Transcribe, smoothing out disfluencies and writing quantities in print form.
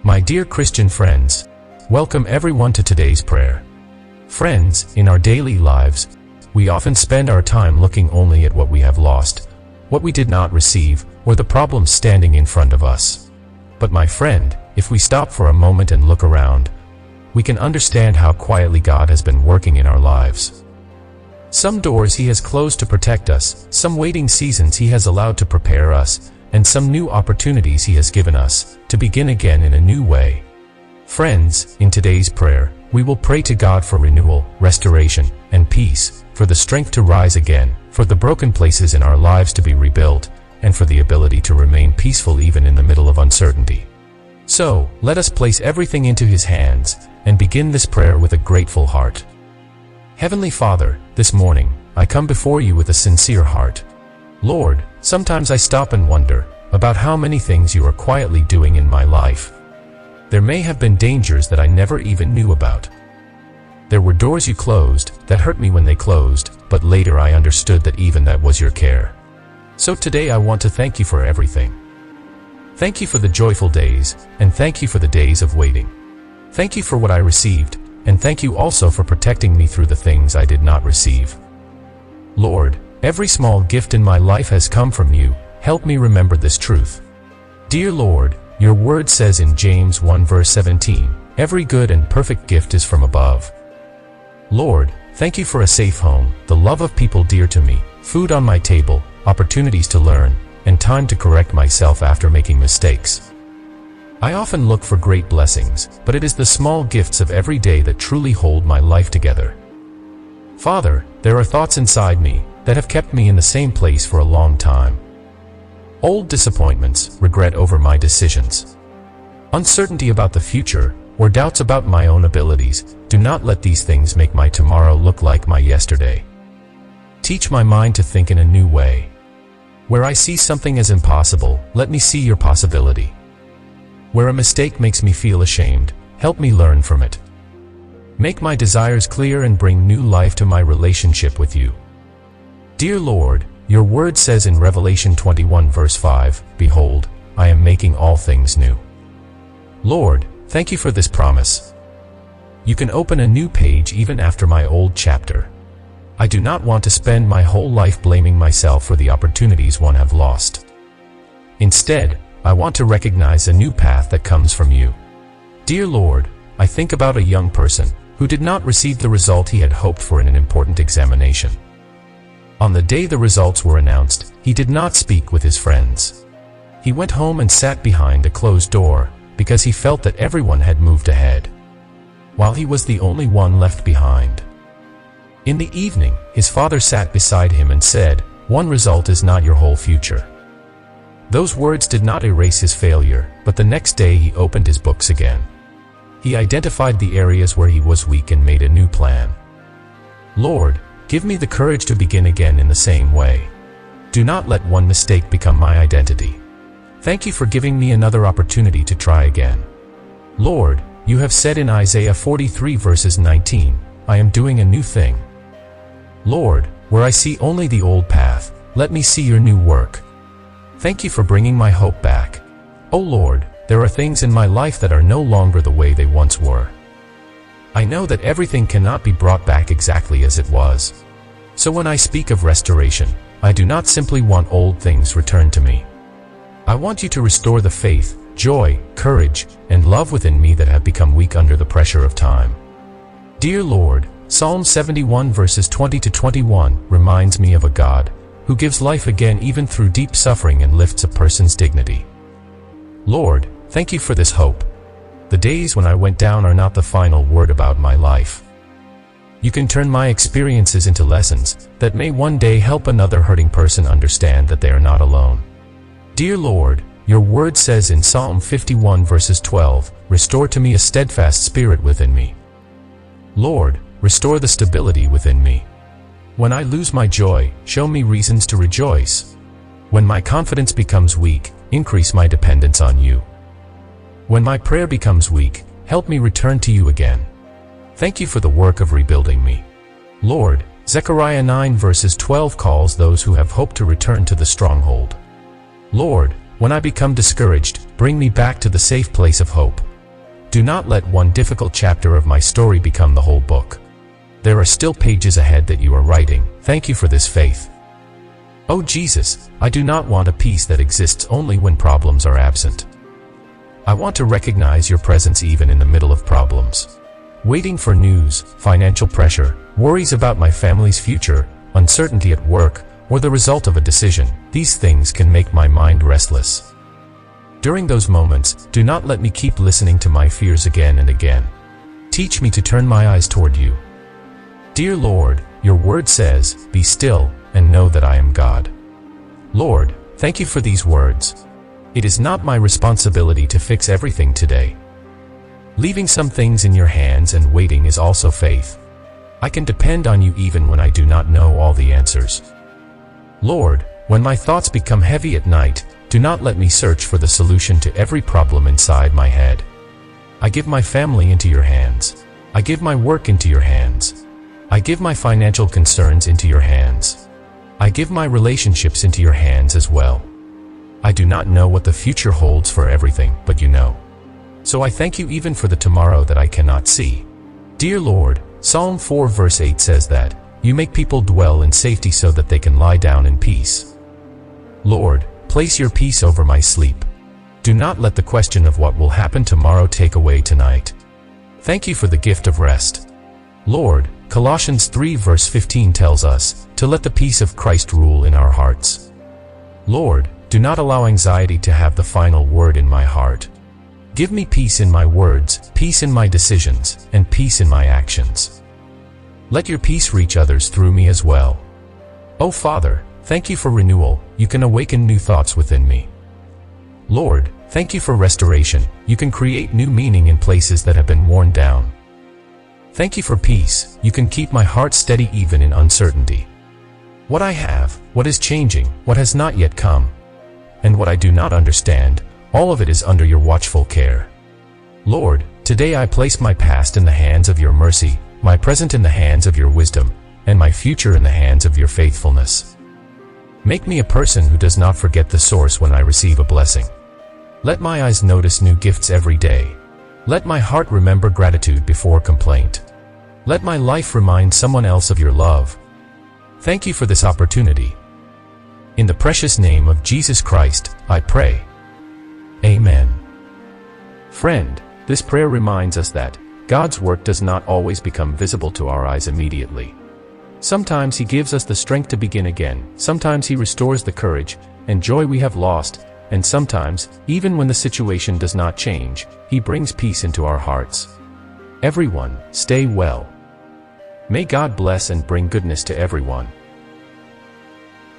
My dear Christian friends, welcome everyone to today's prayer. Friends, in our daily lives, we often spend our time looking only at what we have lost, what we did not receive, or the problems standing in front of us. But my friend, if we stop for a moment and look around, we can understand how quietly God has been working in our lives. Some doors He has closed to protect us, some waiting seasons He has allowed to prepare us, and some new opportunities He has given us to begin again in a new way. Friends, in today's prayer, we will pray to God for renewal, restoration, and peace, for the strength to rise again, for the broken places in our lives to be rebuilt, and for the ability to remain peaceful even in the middle of uncertainty. So, let us place everything into His hands, and begin this prayer with a grateful heart. Heavenly Father, this morning, I come before You with a sincere heart. Lord, sometimes I stop and wonder about how many things You are quietly doing in my life. There may have been dangers that I never even knew about. There were doors You closed that hurt me when they closed, but later I understood that even that was Your care. So today I want to thank You for everything. Thank You for the joyful days, and thank You for the days of waiting. Thank You for what I received, and thank You also for protecting me through the things I did not receive. Lord, every small gift in my life has come from You. Help me remember this truth. Dear Lord, Your word says in James 1 verse 17, every good and perfect gift is from above. Lord, thank You for a safe home, the love of people dear to me, food on my table, opportunities to learn, and time to correct myself after making mistakes. I often look for great blessings, but it is the small gifts of every day that truly hold my life together. Father, there are thoughts inside me that have kept me in the same place for a long time. Old disappointments, regret over my decisions, uncertainty about the future, or doubts about my own abilities. Do not let these things make my tomorrow look like my yesterday. Teach my mind to think in a new way. Where I see something as impossible, let me see Your possibility. Where a mistake makes me feel ashamed, help me learn from it. Make my desires clear and bring new life to my relationship with You. Dear Lord, Your word says in Revelation 21 verse 5, behold, I am making all things new. Lord, thank You for this promise. You can open a new page even after my old chapter. I do not want to spend my whole life blaming myself for the opportunities one have lost. Instead, I want to recognize a new path that comes from You. Dear Lord, I think about a young person who did not receive the result he had hoped for in an important examination. On the day the results were announced, he did not speak with his friends. He went home and sat behind a closed door because he felt that everyone had moved ahead, while he was the only one left behind. In the evening, his father sat beside him and said, "One result is not your whole future." Those words did not erase his failure, but the next day he opened his books again. He identified the areas where he was weak and made a new plan. Lord, give me the courage to begin again in the same way. Do not let one mistake become my identity. Thank You for giving me another opportunity to try again. Lord, You have said in Isaiah 43 verses 19, I am doing a new thing. Lord, where I see only the old path, let me see Your new work. Thank You for bringing my hope back. Oh Lord, there are things in my life that are no longer the way they once were. I know that everything cannot be brought back exactly as it was. So when I speak of restoration, I do not simply want old things returned to me. I want You to restore the faith, joy, courage, and love within me that have become weak under the pressure of time. Dear Lord, Psalm 71 verses 20 to 21 reminds me of a God who gives life again even through deep suffering and lifts a person's dignity. Lord, thank You for this hope. The days when I went down are not the final word about my life. You can turn my experiences into lessons that may one day help another hurting person understand that they are not alone. Dear Lord, Your word says in Psalm 51 verses 12, restore to me a steadfast spirit within me. Lord, restore the stability within me. When I lose my joy, show me reasons to rejoice. When my confidence becomes weak, increase my dependence on You. When my prayer becomes weak, help me return to You again. Thank You for the work of rebuilding me. Lord, Zechariah 9 verses 12 calls those who have hope to return to the stronghold. Lord, when I become discouraged, bring me back to the safe place of hope. do not let one difficult chapter of my story become the whole book. There are still pages ahead that you are writing. Thank you for this faith. Oh Jesus, I do not want a peace that exists only when problems are absent. I want to recognize your presence even in the middle of problems. Waiting for news, financial pressure, worries about my family's future, uncertainty at work, or the result of a decision, these things can make my mind restless. During those moments, do not let me keep listening to my fears again and again. Teach me to turn my eyes toward you. Dear Lord, your word says, "Be still, and know that I am God." Lord, thank you for these words. It is not my responsibility to fix everything today. Leaving some things in your hands and waiting is also faith. I can depend on you even when I do not know all the answers. Lord, when my thoughts become heavy at night, do not let me search for the solution to every problem inside my head. I give my family into your hands. I give my work into your hands. I give my financial concerns into your hands. I give my relationships into your hands as well. I do not know what the future holds for everything, but you know. So I thank you even for the tomorrow that I cannot see. Dear Lord, Psalm 4 verse 8 says that, "You make people dwell in safety so that they can lie down in peace." Lord, place your peace over my sleep. Do not let the question of what will happen tomorrow take away tonight. Thank you for the gift of rest. Lord, Colossians 3 verse 15 tells us to let the peace of Christ rule in our hearts. Lord, do not allow anxiety to have the final word in my heart. Give me peace in my words, peace in my decisions, and peace in my actions. Let your peace reach others through me as well. Oh Father, thank you for renewal. You can awaken new thoughts within me. Lord, thank you for restoration. You can create new meaning in places that have been worn down. Thank you for peace. You can keep my heart steady even in uncertainty. What I have, what is changing, what has not yet come, and what I do not understand, all of it is under your watchful care. Lord, today I place my past in the hands of your mercy, my present in the hands of your wisdom, and my future in the hands of your faithfulness. Make me a person who does not forget the source when I receive a blessing. Let my eyes notice new gifts every day. Let my heart remember gratitude before complaint. Let my life remind someone else of your love. Thank you for this opportunity. In the precious name of Jesus Christ, I pray. Amen. Friend, this prayer reminds us that God's work does not always become visible to our eyes immediately. Sometimes He gives us the strength to begin again. Sometimes He restores the courage and joy we have lost. And sometimes, even when the situation does not change, He brings peace into our hearts. Everyone, stay well. May God bless and bring goodness to everyone.